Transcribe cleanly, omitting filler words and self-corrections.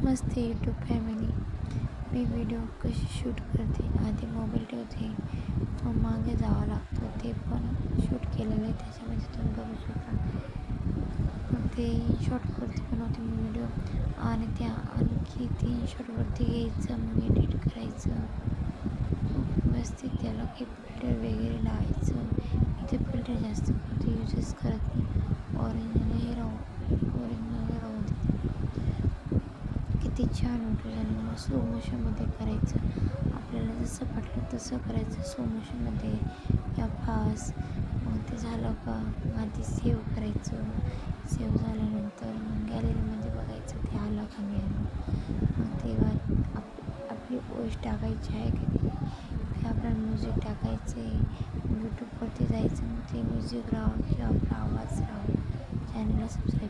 मस्त YouTube family. मी video कशी shoot करते, आधी मोबाईल ठेवते, मग मागे जावं लागतं. ते पण शूट केलेलं आहे, त्याच्यामध्ये तुम्ही बघू शकता. मग ते शॉर्ट करते बनवते मी व्हिडिओ आणि आणखी 3 शॉटवरती घ्यायचं, मग एडिट करायचं. व्यवस्थित त्याला काही फिल्टर वगैरे लावायचं. इथे फिल्टर जास्त कधी यूजेस करत नाही. ओरिजिनल राहू दे. किती छान व्हिडिओ झाले. मग स्लो मोशनमध्ये करायचं, आपल्याला जसं वाटलं तसं करायचं स्लो मोशनमध्ये या फास्ट. मग ते झालं का आधी सेव्ह करायचं. सेव्ह झाल्यानंतर मग गॅलरीमध्ये बघायचं ते आलं का नाही आलं. मग तेव्हा आपली वॉइस टाकायची आहे का ते आपल्याला म्युझिक टाकायचं आहे. यूट्यूबवरती जायचं, मग ते म्युझिक राहावं किंवा आपला आवाज राहावा. चॅनलला सबस्क्राईब